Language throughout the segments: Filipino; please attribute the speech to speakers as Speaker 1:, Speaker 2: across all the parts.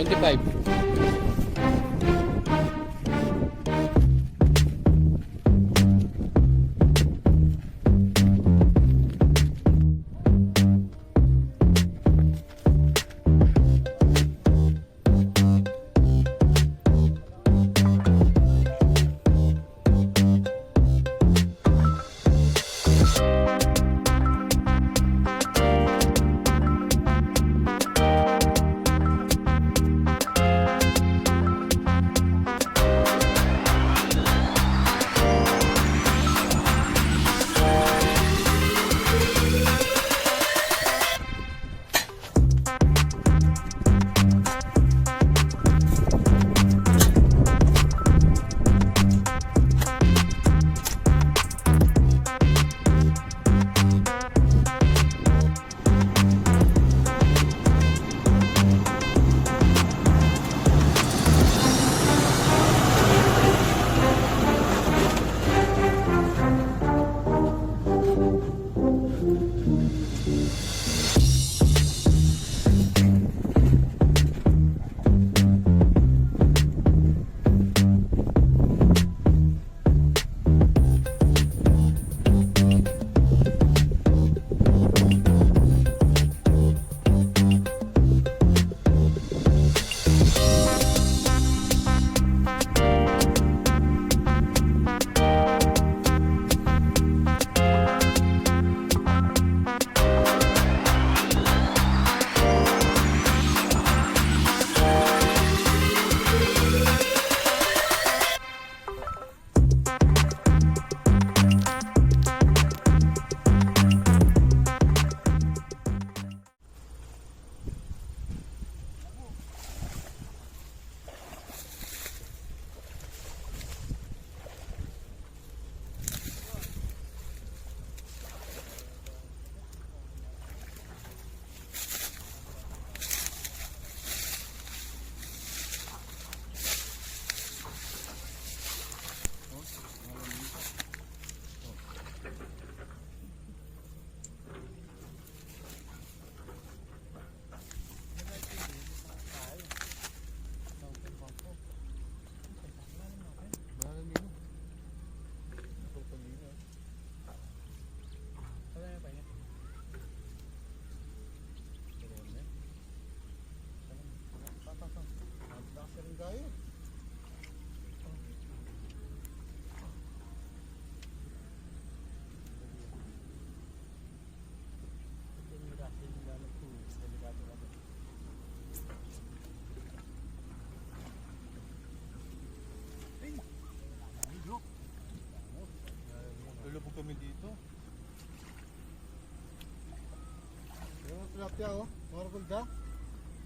Speaker 1: 25.
Speaker 2: Lulubog kami dito. Yung tilapia oh, maragol ka.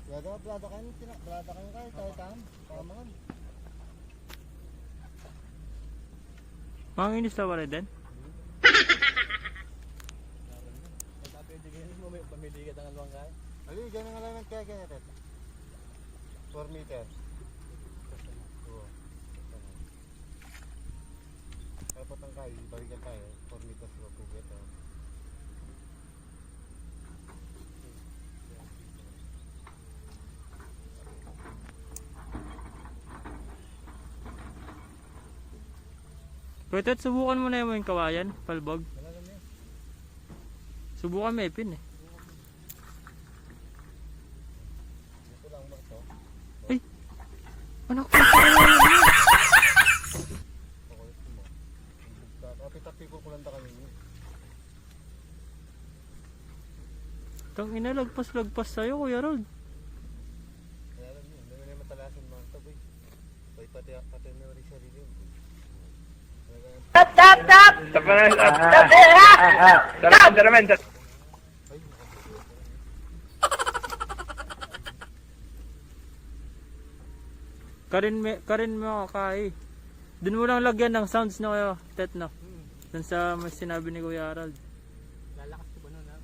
Speaker 2: Blada kayo kayo, tayo-tahan. Pamangan.
Speaker 3: Manginis na wala din?
Speaker 1: Pamili ka ng alwang kaya?
Speaker 2: Ali, ganyan nga lang ng kaya ganyan. 4 meters. Oo. Kaya patang kayo, balikan tayo. 4 meters ko pugit.
Speaker 3: Pwede subukan mo na yung kawayan, palbog. Subukan may pin eh.
Speaker 2: Ito lang ba ito?
Speaker 3: Ay! Anak ko!
Speaker 2: Tapi-tapi ko kulanda kami.
Speaker 3: Tang ina, lagpas sa'yo, Kuya Rod.
Speaker 2: Kaya alam nyo, hindi na matalasan mga ito, boy. Boy, pati na rin siya rin yun.
Speaker 4: Stop! Stop na! Stop! Taraman!
Speaker 3: Karin mo kay. Doon mo lang lagyan ng sounds na kayo, Tet, no? Doon sa mas sinabi ni Kuya Harold.
Speaker 1: Lalakas ko ba nun ha?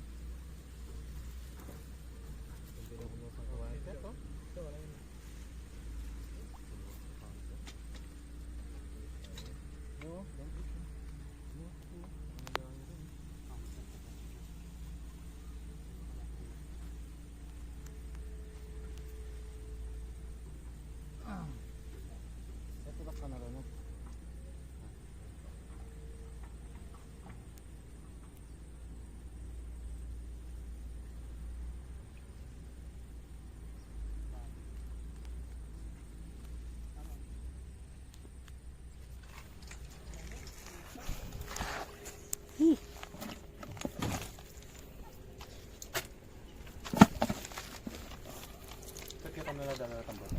Speaker 2: dala na tambol.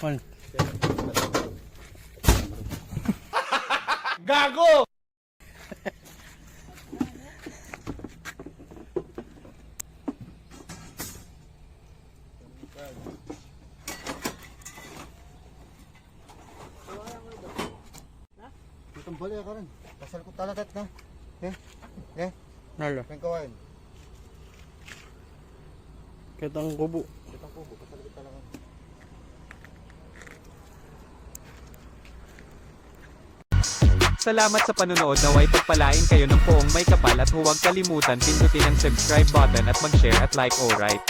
Speaker 1: Hon.
Speaker 2: Itong bali ka rin. Pasal ko talagat na.
Speaker 3: Nalo.
Speaker 2: Kaya kawain.
Speaker 1: Kitang kubo.
Speaker 2: Itong kubo. Pasal ko talaga.
Speaker 5: Salamat sa panunood, naway pagpalain kayo ng poong may kapal at huwag kalimutan pindutin ang subscribe button at mag-share at like, alright.